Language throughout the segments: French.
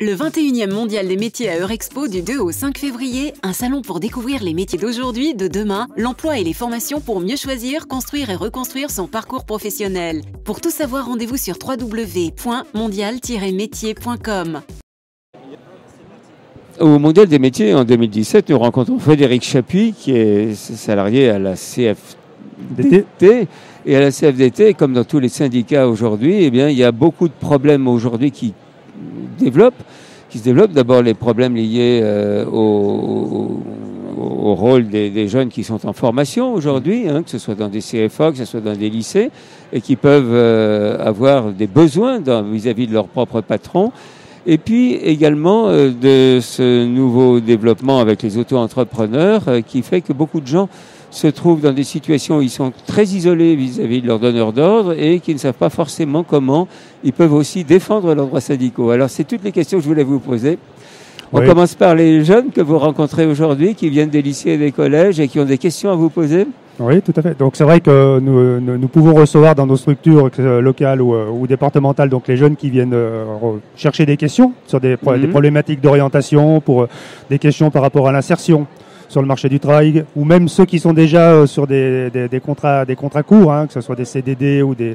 Le 21e Mondial des métiers à Eurexpo du 2 au 5 février, un salon pour découvrir les métiers d'aujourd'hui, de demain, l'emploi et les formations pour mieux choisir, construire et reconstruire son parcours professionnel. Pour tout savoir, rendez-vous sur www.mondial-métier.com. Au Mondial des métiers en 2017, nous rencontrons Frédéric Chapuis, qui est salarié à la CFDT. Et à la CFDT, comme dans tous les syndicats aujourd'hui, eh bien, il y a beaucoup de problèmes aujourd'hui qui se développent. D'abord les problèmes liés au rôle des jeunes qui sont en formation aujourd'hui, que ce soit dans des CFA, que ce soit dans des lycées, et qui peuvent avoir des besoins vis-à-vis de leur propre patron. Et puis également de ce nouveau développement avec les auto-entrepreneurs qui fait que beaucoup de gens se trouvent dans des situations où ils sont très isolés vis-à-vis de leurs donneurs d'ordre et qui ne savent pas forcément comment ils peuvent aussi défendre leurs droits syndicaux. Alors, c'est toutes les questions que je voulais vous poser. On commence par les jeunes que vous rencontrez aujourd'hui, qui viennent des lycées et des collèges et qui ont des questions à vous poser. Oui, tout à fait. Donc, c'est vrai que nous pouvons recevoir dans nos structures locales ou départementales donc les jeunes qui viennent chercher des questions sur des problématiques d'orientation, pour des questions par rapport à l'insertion sur le marché du travail, ou même ceux qui sont déjà sur des contrats courts, que ce soit des CDD ou des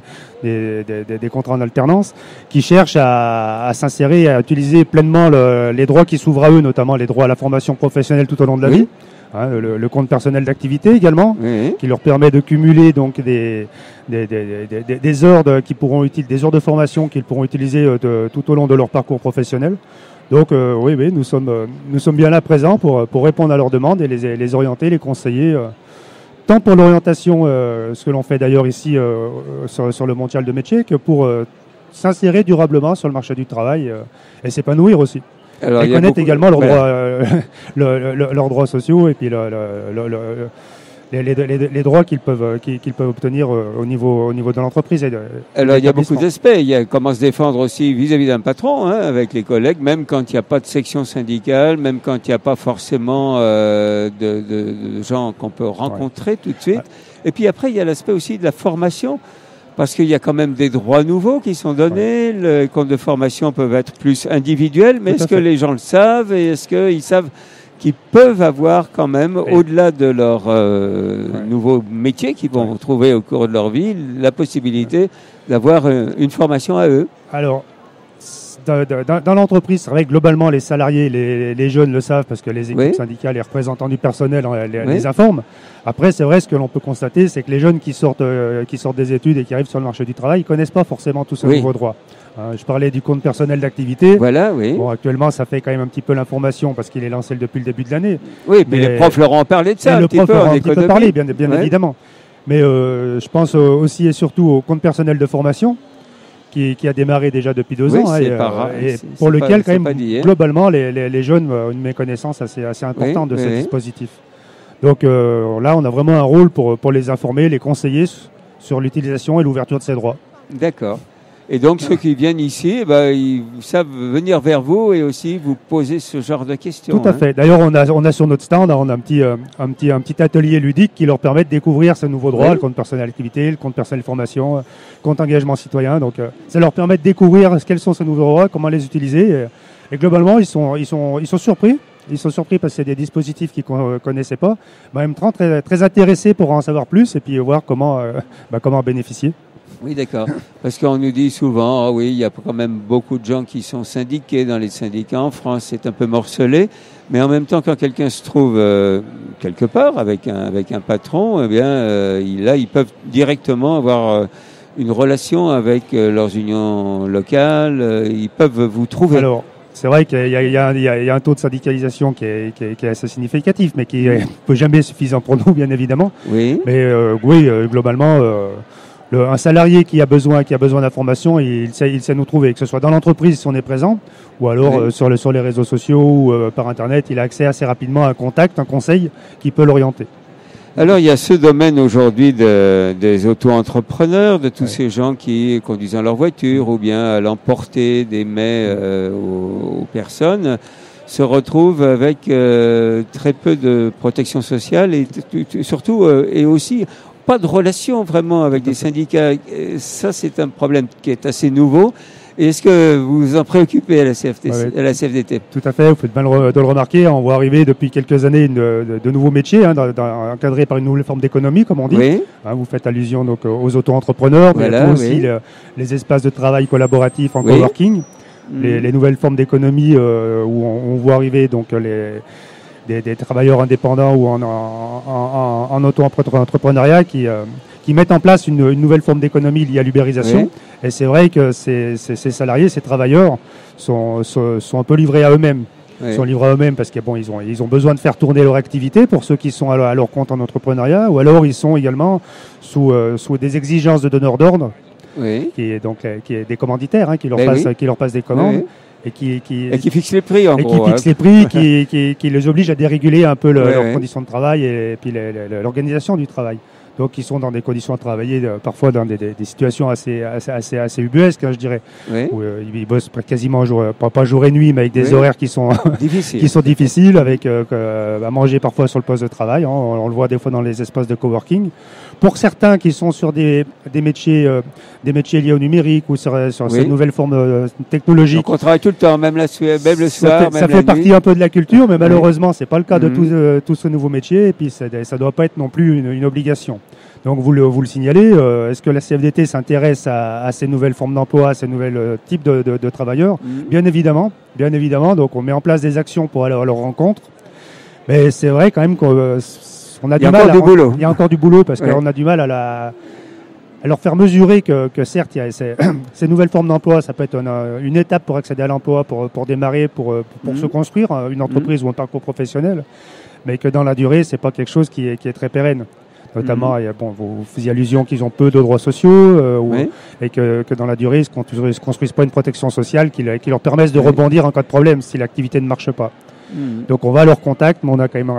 contrats en alternance, qui cherchent à s'insérer et à utiliser pleinement les droits qui s'ouvrent à eux, notamment les droits à la formation professionnelle tout au long de la vie. Le compte personnel d'activité également, qui leur permet de cumuler donc des heures des heures de formation qu'ils pourront utiliser tout au long de leur parcours professionnel. Donc oui, nous sommes bien là présents pour répondre à leurs demandes et les orienter, les conseiller, tant pour l'orientation, ce que l'on fait d'ailleurs ici sur le Mondial de métiers, que pour s'insérer durablement sur le marché du travail et s'épanouir aussi. Alors, et connaître également leurs droits sociaux et puis les droits qu'ils peuvent obtenir au niveau de l'entreprise. Alors, il y a beaucoup d'aspects. Il y a comment se défendre aussi vis-à-vis d'un patron, avec les collègues, même quand il n'y a pas de section syndicale, même quand il n'y a pas forcément de gens qu'on peut rencontrer tout de suite. Et puis après, il y a l'aspect aussi de la formation, parce qu'il y a quand même des droits nouveaux qui sont donnés. Les comptes de formation peuvent être plus individuels, mais est-ce que les gens le savent et est-ce qu'ils savent qu'ils peuvent avoir quand même, au-delà de leur nouveau métier qu'ils vont trouver au cours de leur vie, la possibilité d'avoir une formation à eux? Alors, dans l'entreprise, c'est vrai que globalement, les salariés, les jeunes le savent parce que les équipes syndicales et les représentants du personnel les informent. Après, c'est vrai, ce que l'on peut constater, c'est que les jeunes qui sortent des études et qui arrivent sur le marché du travail, ils ne connaissent pas forcément tous ces nouveaux droits. Je parlais du compte personnel d'activité. Bon, actuellement, ça fait quand même un petit peu l'information parce qu'il est lancé depuis le début de l'année. Oui, mais les profs leur ont parlé de ça un petit peu. Un petit peu parlé, bien évidemment. Mais je pense aussi et surtout au compte personnel de formation qui a démarré déjà depuis 2 ans et pour lequel, quand même, globalement, les jeunes ont une méconnaissance assez importante de ce dispositif. Donc là, on a vraiment un rôle pour les informer, les conseiller sur l'utilisation et l'ouverture de ces droits. D'accord. Et donc, ceux qui viennent ici, ils savent venir vers vous et aussi vous poser ce genre de questions. Tout à fait. D'ailleurs, on a sur notre stand, on a un petit atelier ludique qui leur permet de découvrir ces nouveaux droits, le compte personnel d'activité, le compte personnel formation, le compte engagement citoyen. Donc, ça leur permet de découvrir quels sont ces nouveaux droits, comment les utiliser. Et globalement, ils sont surpris. Ils sont surpris parce que c'est des dispositifs qu'ils ne connaissaient pas. En même temps, très, très intéressés pour en savoir plus et puis voir comment en bénéficier. Oui, d'accord. Parce qu'on nous dit souvent, il y a quand même beaucoup de gens qui sont syndiqués dans les syndicats en France, c'est un peu morcelé. Mais en même temps, quand quelqu'un se trouve quelque part avec un patron, eh bien, ils peuvent directement avoir une relation avec leurs unions locales. Ils peuvent vous trouver. Alors, c'est vrai qu'il y a un taux de syndicalisation qui est assez significatif, mais qui ne peut jamais être suffisant pour nous, bien évidemment. Oui. Mais globalement, un salarié qui a besoin d'informations, il sait nous trouver, que ce soit dans l'entreprise si on est présent, ou alors sur les réseaux sociaux ou par Internet, il a accès assez rapidement à un contact, un conseil qui peut l'orienter. Alors, il y a ce domaine aujourd'hui des auto-entrepreneurs, de tous ces gens qui, conduisant leur voiture ou bien allant l'emporter des mets aux personnes, se retrouvent avec très peu de protection sociale et surtout, et aussi pas de relation vraiment avec des syndicats. Ça, c'est un problème qui est assez nouveau Et est-ce que vous vous en préoccupez à la CFDT? Tout à fait, vous faites bien de le remarquer. On voit arriver depuis quelques années de nouveaux métiers, encadrés par une nouvelle forme d'économie, comme on dit. Oui. Vous faites allusion donc aux auto-entrepreneurs, mais voilà, aussi les espaces de travail collaboratifs en coworking, les nouvelles formes d'économie où on voit arriver donc des travailleurs indépendants ou en auto-entrepreneuriat qui mettent en place une nouvelle forme d'économie liée à l'ubérisation. Oui. Et c'est vrai que ces salariés, ces travailleurs sont un peu livrés à eux-mêmes. Oui. Ils sont livrés à eux-mêmes parce qu'ils ils ont besoin de faire tourner leur activité pour ceux qui sont à leur compte en entrepreneuriat, ou alors ils sont également sous des exigences de donneurs d'ordre, oui. qui est des commanditaires, qui leur passent des commandes. Oui. Et qui fixe les prix, en gros. Qui fixe les prix, qui les oblige à déréguler un peu leurs conditions de travail et puis l'organisation du travail. Donc, ils sont dans des conditions de travailler, parfois dans des situations assez ubuesques, je dirais. Oui. Où ils bossent quasiment pas jour et nuit, mais avec des horaires qui sont difficiles, avec à manger parfois sur le poste de travail. On le voit des fois dans les espaces de coworking. Pour certains qui sont sur des métiers liés au numérique ou sur ces nouvelles formes technologiques. Donc on travaille tout le temps, même le soir. Ça fait partie un peu de la culture, mais malheureusement, c'est pas le cas de tous ce nouveau métier. Et puis ça doit pas être non plus une obligation. Donc vous le signalez, est-ce que la CFDT s'intéresse à ces nouvelles formes d'emploi, à ces nouvelles types de travailleurs? Bien évidemment. Donc on met en place des actions pour aller à leur rencontre. Mais c'est vrai quand même qu'on a du mal. Il y a encore du boulot parce qu'on a du mal à leur faire mesurer que certes, il y a ces nouvelles formes d'emploi, ça peut être une étape pour accéder à l'emploi, pour démarrer, pour se construire une entreprise ou un parcours professionnel, mais que dans la durée, c'est pas quelque chose qui est très pérenne. Notamment, vous faisiez allusion qu'ils ont peu de droits sociaux et que dans la durée, ils ne se construisent pas une protection sociale qui leur permette de rebondir en cas de problème si l'activité ne marche pas. Donc on va à leur contact, mais on a quand même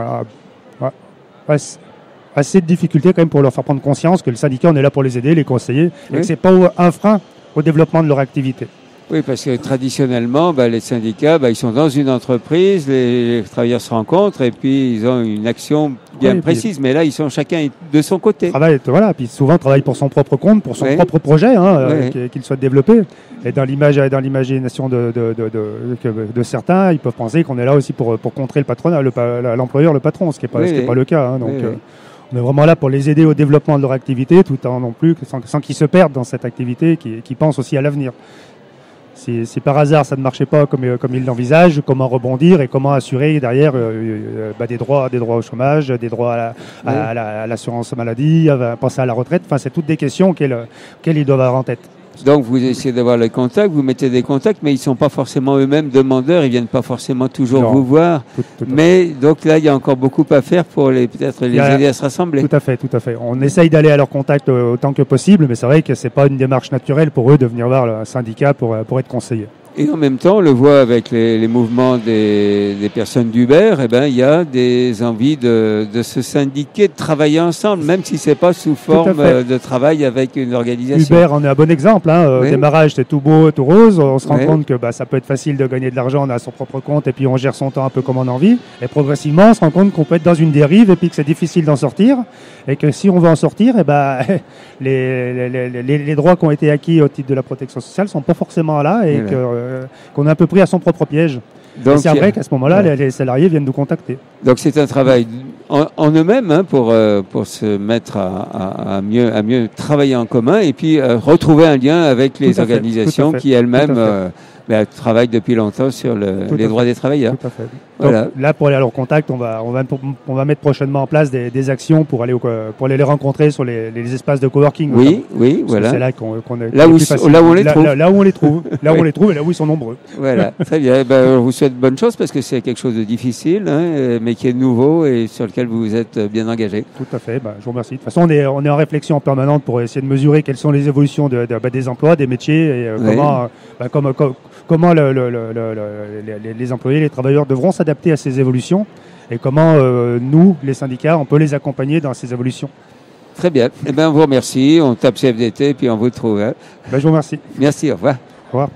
assez de difficultés quand même pour leur faire prendre conscience que le syndicat, on est là pour les aider, les conseiller, et que ce n'est pas un frein au développement de leur activité. Oui, parce que traditionnellement, les syndicats, ils sont dans une entreprise, les travailleurs se rencontrent et puis ils ont une action bien précise. Mais là, ils sont chacun de son côté. Puis souvent travaillent pour son propre compte, pour son propre projet, qu'il souhaite développer. Et dans l'imagination de certains, ils peuvent penser qu'on est là aussi pour contrer le patronat, l'employeur, le patron, ce qui n'est pas le cas. On est vraiment là pour les aider au développement de leur activité, tout en non plus sans qu'ils se perdent dans cette activité, qui pensent aussi à l'avenir. Si par hasard ça ne marchait pas comme ils l'envisagent, comment rebondir et comment assurer derrière des droits au chômage, des droits à l'assurance maladie, penser à la retraite. Enfin, c'est toutes des questions qu'elles ils doivent avoir en tête. Donc vous essayez d'avoir les contacts, vous mettez des contacts, mais ils ne sont pas forcément eux-mêmes demandeurs, ils ne viennent pas forcément toujours vous voir. Mais donc là, il y a encore beaucoup à faire pour peut-être les aider à se rassembler. Tout à fait. On essaye d'aller à leur contact autant que possible, mais c'est vrai que ce n'est pas une démarche naturelle pour eux de venir voir le syndicat pour être conseillés. Et en même temps, on le voit avec les mouvements des personnes d'Uber, il y a des envies de se syndiquer, de travailler ensemble, même si c'est pas sous forme de travail avec une organisation. Uber en est un bon exemple. Au démarrage, c'est tout beau, tout rose. On se rend compte que ça peut être facile de gagner de l'argent, on a son propre compte et puis on gère son temps un peu comme on a envie. Et progressivement, on se rend compte qu'on peut être dans une dérive et puis que c'est difficile d'en sortir. Et que si on veut en sortir, les droits qui ont été acquis au titre de la protection sociale sont pas forcément là et qu'on est un peu pris à son propre piège. Donc, c'est vrai qu'à ce moment-là, les salariés viennent nous contacter. Donc c'est un travail en eux-mêmes pour se mettre à mieux travailler en commun et puis retrouver un lien avec les organisations qui elles-mêmes travaillent depuis longtemps sur les droits des travailleurs. Tout à fait. Voilà. Donc, là, pour aller à leur contact, on va mettre prochainement en place des actions pour aller les rencontrer sur les espaces de coworking. Oui, voilà. C'est là qu'on là où on les trouve. Là où on les trouve. Là où on les trouve et là où ils sont nombreux. Voilà, très bien. On vous souhaite bonne chance parce que c'est quelque chose de difficile, mais qui est nouveau et sur lequel vous vous êtes bien engagé. Tout à fait. Je vous remercie. De toute façon, on est en réflexion permanente pour essayer de mesurer quelles sont les évolutions des emplois, des métiers et comment les employés, les travailleurs devront s'adapter à ces évolutions et comment nous, les syndicats, on peut les accompagner dans ces évolutions. Très bien. On vous remercie. On tape CFDT et puis on vous trouve. Je vous remercie. Merci. Au revoir. Au revoir.